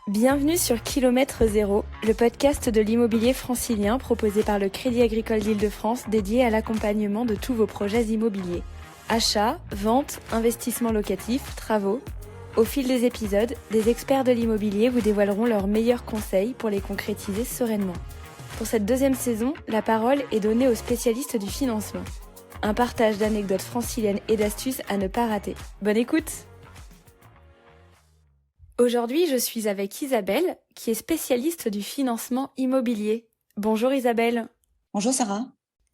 Bienvenue sur Kilomètre Zéro, le podcast de l'immobilier francilien proposé par le Crédit Agricole d'Île-de-France dédié à l'accompagnement de tous vos projets immobiliers. Achat, vente, investissement locatif, travaux. Au fil des épisodes, des experts de l'immobilier vous dévoileront leurs meilleurs conseils pour les concrétiser sereinement. Pour cette deuxième saison, la parole est donnée aux spécialistes du financement. Un partage d'anecdotes franciliennes et d'astuces à ne pas rater. Bonne écoute! Aujourd'hui, je suis avec Isabelle, qui est spécialiste du financement immobilier. Bonjour Isabelle. Bonjour Sarah.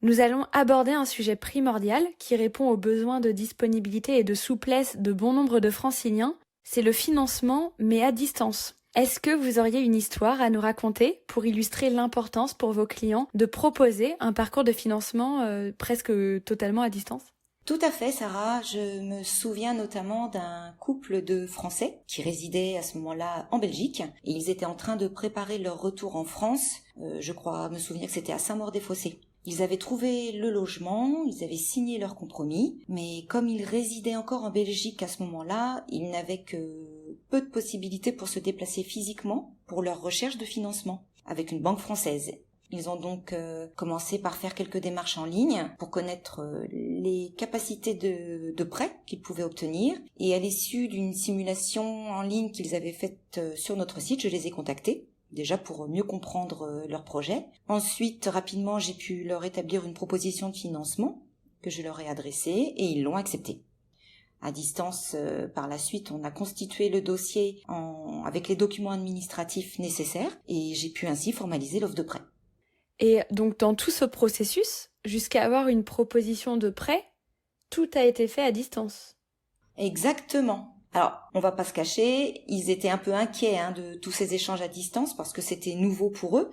Nous allons aborder un sujet primordial qui répond aux besoins de disponibilité et de souplesse de bon nombre de franciliens. C'est le financement, mais à distance. Est-ce que vous auriez une histoire à nous raconter pour illustrer l'importance pour vos clients de proposer un parcours de financement presque totalement à distance ? Tout à fait Sarah, je me souviens notamment d'un couple de Français qui résidaient à ce moment-là en Belgique et ils étaient en train de préparer leur retour en France, je crois me souvenir que c'était à Saint-Maur-des-Fossés. Ils avaient trouvé le logement, ils avaient signé leur compromis, mais comme ils résidaient encore en Belgique à ce moment-là, ils n'avaient que peu de possibilités pour se déplacer physiquement pour leur recherche de financement avec une banque française. Ils ont donc commencé par faire quelques démarches en ligne pour connaître les capacités de prêt qu'ils pouvaient obtenir. Et à l'issue d'une simulation en ligne qu'ils avaient faite sur notre site, je les ai contactés, déjà pour mieux comprendre leur projet. Ensuite, rapidement, j'ai pu leur établir une proposition de financement que je leur ai adressée et ils l'ont acceptée. À distance, par la suite, on a constitué le dossier avec les documents administratifs nécessaires et j'ai pu ainsi formaliser l'offre de prêt. Et donc dans tout ce processus, jusqu'à avoir une proposition de prêt, tout a été fait à distance. Exactement. Alors, on va pas se cacher, ils étaient un peu inquiets de tous ces échanges à distance parce que c'était nouveau pour eux.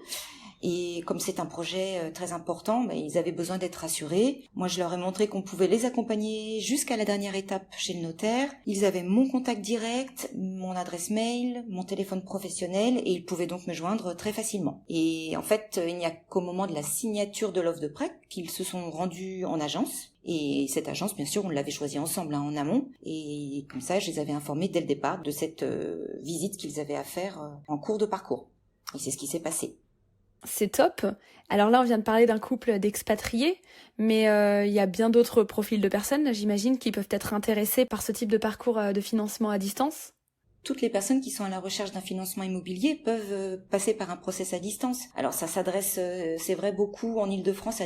Et comme c'est un projet très important, ils avaient besoin d'être rassurés. Moi, je leur ai montré qu'on pouvait les accompagner jusqu'à la dernière étape chez le notaire. Ils avaient mon contact direct, mon adresse mail, mon téléphone professionnel et ils pouvaient donc me joindre très facilement. Et en fait, il n'y a qu'au moment de la signature de l'offre de prêt qu'ils se sont rendus en agence. Et cette agence, bien sûr, on l'avait choisie ensemble en amont. Et comme ça, je les avais informés dès le départ de cette visite qu'ils avaient à faire en cours de parcours. Et c'est ce qui s'est passé. C'est top. Alors là, on vient de parler d'un couple d'expatriés, mais il y a bien d'autres profils de personnes, j'imagine, qui peuvent être intéressés par ce type de parcours de financement à distance. Toutes les personnes qui sont à la recherche d'un financement immobilier peuvent passer par un process à distance. Alors ça s'adresse, c'est vrai, beaucoup en Île-de-France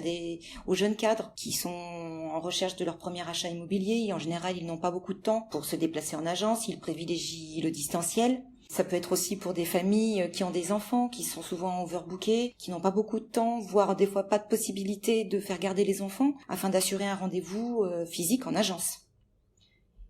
aux jeunes cadres qui sont en recherche de leur premier achat immobilier. Et en général, ils n'ont pas beaucoup de temps pour se déplacer en agence, ils privilégient le distanciel. Ça peut être aussi pour des familles qui ont des enfants, qui sont souvent overbookés, qui n'ont pas beaucoup de temps, voire des fois pas de possibilité de faire garder les enfants, afin d'assurer un rendez-vous physique en agence.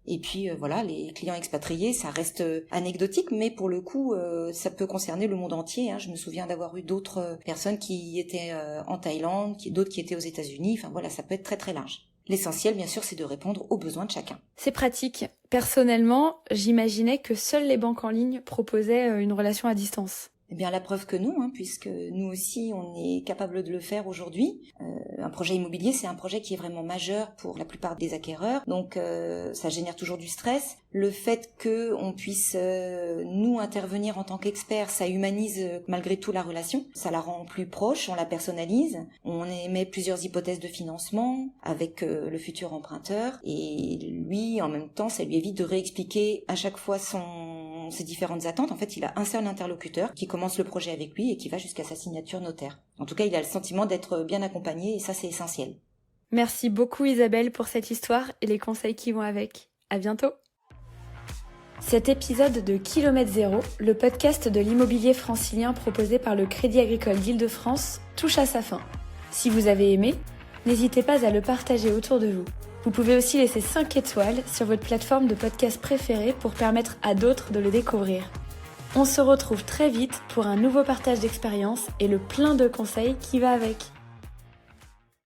Et puis voilà, les clients expatriés, ça reste anecdotique, mais pour le coup, ça peut concerner le monde entier. Je me souviens d'avoir eu d'autres personnes qui étaient en Thaïlande, d'autres qui étaient aux États-Unis. Enfin voilà, ça peut être très très large. L'essentiel, bien sûr, c'est de répondre aux besoins de chacun. C'est pratique. Personnellement, j'imaginais que seules les banques en ligne proposaient une relation à distance. Eh bien, la preuve que non, puisque nous aussi, on est capable de le faire aujourd'hui. Un projet immobilier, c'est un projet qui est vraiment majeur pour la plupart des acquéreurs. Donc, ça génère toujours du stress. Le fait qu'on puisse, nous, intervenir en tant qu'experts, ça humanise malgré tout la relation. Ça la rend plus proche, on la personnalise. On émet plusieurs hypothèses de financement avec le futur emprunteur. Et lui, en même temps, ça lui évite de réexpliquer à chaque fois ses différentes attentes. En fait, il a un seul interlocuteur qui commence le projet avec lui et qui va jusqu'à sa signature notaire. En tout cas, il a le sentiment d'être bien accompagné et ça, c'est essentiel. Merci beaucoup Isabelle pour cette histoire et les conseils qui vont avec. À bientôt. Cet épisode de Kilomètre Zéro, le podcast de l'immobilier francilien proposé par le Crédit Agricole d'Île-de-France, touche à sa fin. Si vous avez aimé, n'hésitez pas à le partager autour de vous. Vous pouvez aussi laisser 5 étoiles sur votre plateforme de podcast préférée pour permettre à d'autres de le découvrir. On se retrouve très vite pour un nouveau partage d'expériences et le plein de conseils qui va avec.